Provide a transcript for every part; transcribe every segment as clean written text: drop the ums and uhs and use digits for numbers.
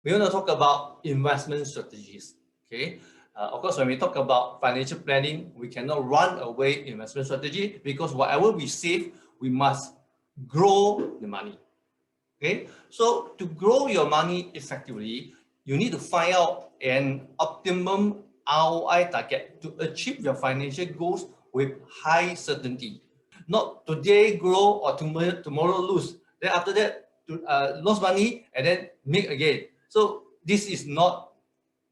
we want to talk about investment strategies. Okay, of course, when we talk about financial planning, we cannot run away investment strategy because whatever we save, we must grow the money. Okay, so to grow your money effectively, you need to find out an optimum ROI target to achieve your financial goals with high certainty. Not today grow or tomorrow lose. Then after that, lose money and then make again. So this is not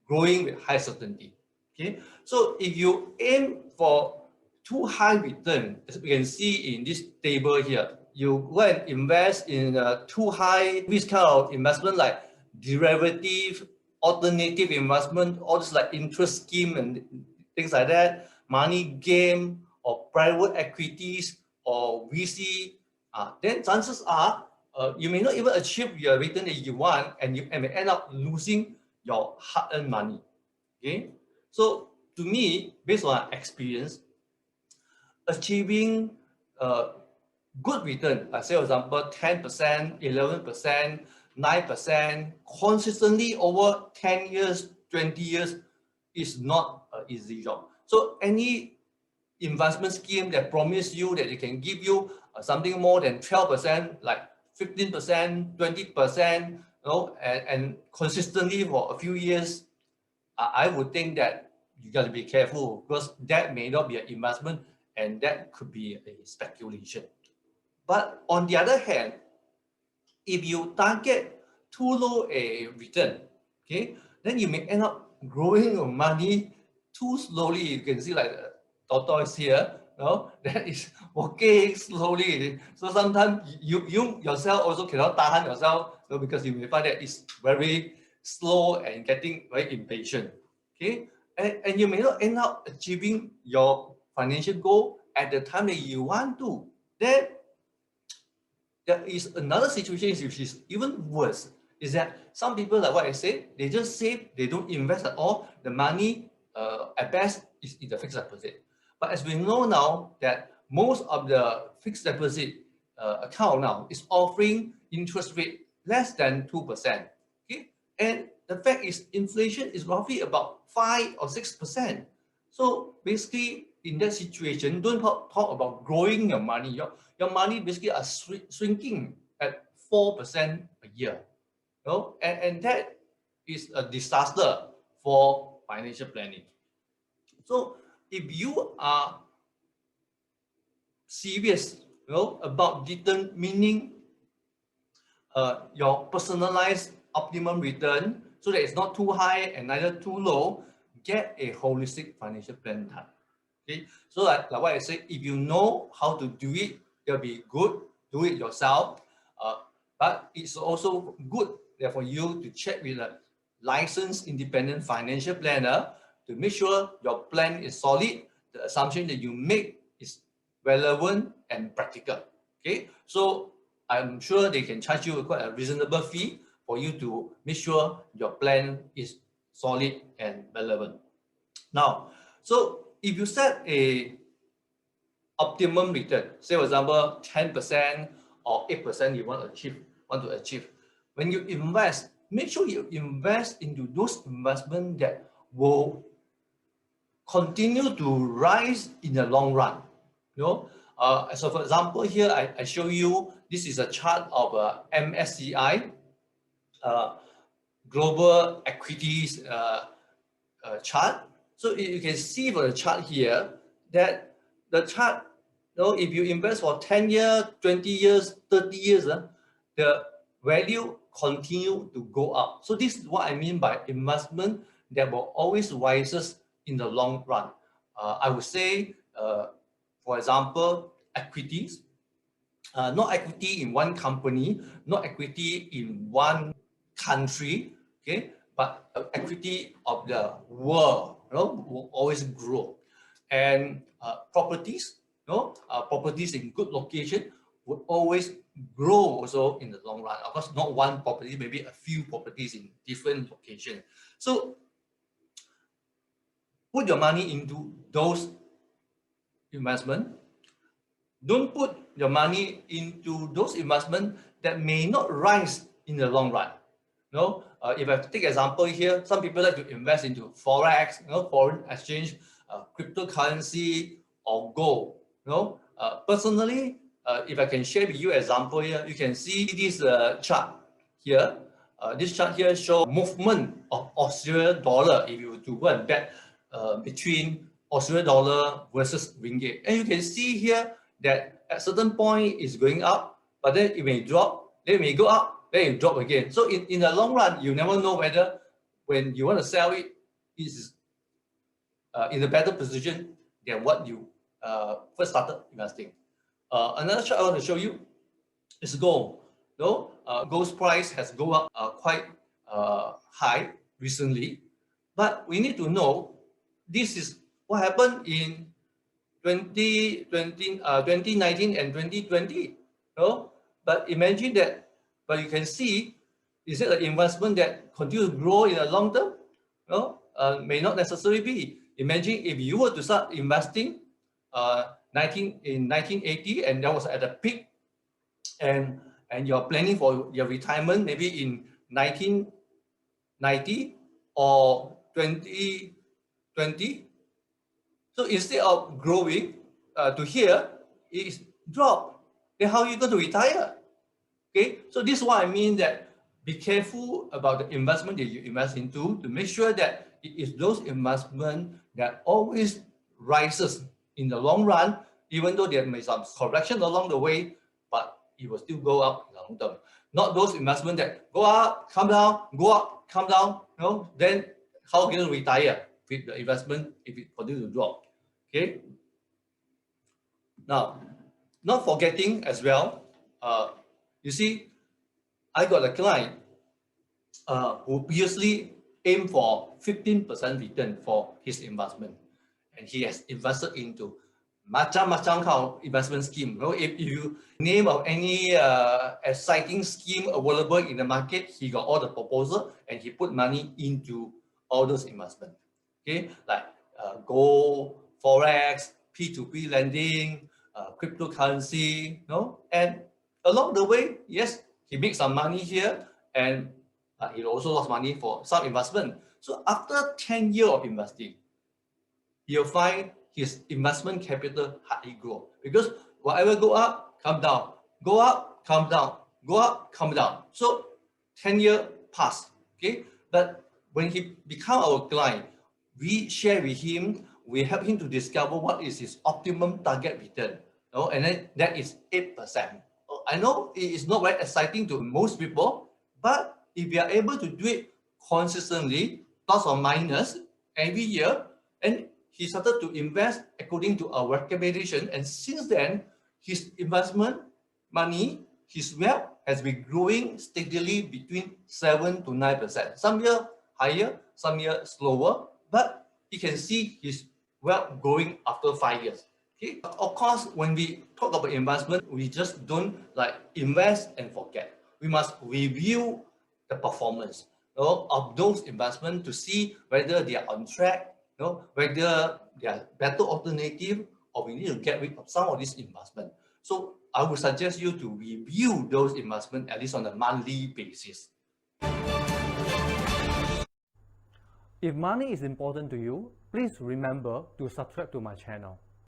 growing with high certainty. Okay, so if you aim for too high return, as we can see in this table here, you go and invest in too high risk kind of investment like derivative, alternative investment, all this like interest scheme and things like that, money game or private equities or VC, then chances are you may not even achieve your return that you want, and you may end up losing your hard-earned money. Okay, so to me, based on experience, achieving good return, like say for example 10%, 11%, 9% consistently over 10 years, 20 years is not an easy job. So any investment scheme that promise you that it can give you something more than 12%, like 15%, 20%, you know, and consistently for a few years, I would think that you got to be careful because that may not be an investment and that could be a speculation. But on the other hand, if you target too low a return, okay, then you may end up growing your money too slowly. You can see like the tortoise here, no, that is walking slowly. So sometimes you yourself also cannot tahan yourself, no, because you may find that it's very slow and getting very impatient. Okay, and you may not end up achieving your financial goal at the time that you want to. Then there is another situation which is even worse, is that some people, like what I said, they just save, they don't invest at all. The money at best is in the fixed deposit. But as we know now that most of the fixed deposit account now is offering interest rate less than 2%. Okay, and the fact is inflation is roughly about 5 or 6%. So basically, in that situation, don't talk about growing your money. Your money basically are shrinking at 4% a year. You know? And that is a disaster for financial planning. So if you are serious, you know, about determining your personalized optimum return so that it's not too high and neither too low, get a holistic financial plan done. Okay, so like what I said, if you know how to do it, it'll be good. Do it yourself. But it's also good for you to check with a licensed independent financial planner to make sure your plan is solid, the assumption that you make is relevant and practical. Okay, so I'm sure they can charge you quite a reasonable fee for you to make sure your plan is solid and relevant. Now, so if you set a optimum return, say for example 10% or 8% you want to achieve, when you invest, make sure you invest into those investments that will continue to rise in the long run. You know, so for example here I show you, this is a chart of MSCI global equities chart. So you can see for the chart here that the chart, you know, if you invest for 10 years, 20 years, 30 years, the value continue to go up. So this is what I mean by investment that will always rises in the long run. I would say, for example, equities, not equity in one company, not equity in one country, okay, but equity of the world, you know, will always grow. And properties, you know, properties in good location would always grow also in the long run. Of course, not one property, maybe a few properties in different locations. So put your money into those investments. Don't put your money into those investments that may not rise in the long run. If I take example here, some people like to invest into forex, foreign exchange, cryptocurrency, or gold. Personally, if I can share with you example here, you can see this chart here. This chart here shows movement of Australian dollar if you were to go and bet between Australian dollar versus ringgit. And you can see here that at certain point it's going up, but then it may drop, then it may go up, then it drop again. So in the long run, you never know whether when you want to sell it, is in a better position than what you first started investing. Another chart I want to show you is gold. Gold's price has gone up quite high recently, but we need to know this is what happened in 2019 and 2020. But imagine that, but you can see, is it an investment that continues to grow in the long term? May not necessarily be. Imagine if you were to start investing in 1980 and that was at the peak, and you're planning for your retirement maybe in 1990 or 2020. So instead of growing to here, it's dropped. Then how are you going to retire? Okay, so this is what I mean, that be careful about the investment that you invest into to make sure that it is those investments that always rises in the long run, even though there may be some correction along the way, but it will still go up in the long term. Not those investments that go up, come down, go up, come down. Then how can you retire with the investment if it continues to drop? Okay. Now, not forgetting as well, you see, I got a client who previously aimed for 15% return for his investment, and he has invested into macam-macam kind of investment scheme. If you name of any exciting scheme available in the market, he got all the proposal and he put money into all those investments. Okay, like gold, forex, P2P lending, cryptocurrency, and along the way, yes, he made some money here, and he also lost money for some investment. So after 10 years of investing, you'll find his investment capital hardly grow, because whatever go up, come down, go up, come down, go up, come down. So 10 years pass. Okay, but when he become our client, we share with him, we help him to discover what is his optimum target return. And then that is 8%. I know it is not very exciting to most people, but if we are able to do it consistently, plus or minus every year, and he started to invest according to our recommendation, and since then, his investment money, his wealth has been growing steadily between 7 to 9%. Some year higher, some year slower, but you can see his wealth growing after 5 years. Okay. Of course, when we talk about investment, we just don't like invest and forget. We must review the performance of those investments to see whether they are on track, whether they are better alternative, or we need to get rid of some of this investment. So I would suggest you to review those investments at least on a monthly basis. If money is important to you, please remember to subscribe to my channel.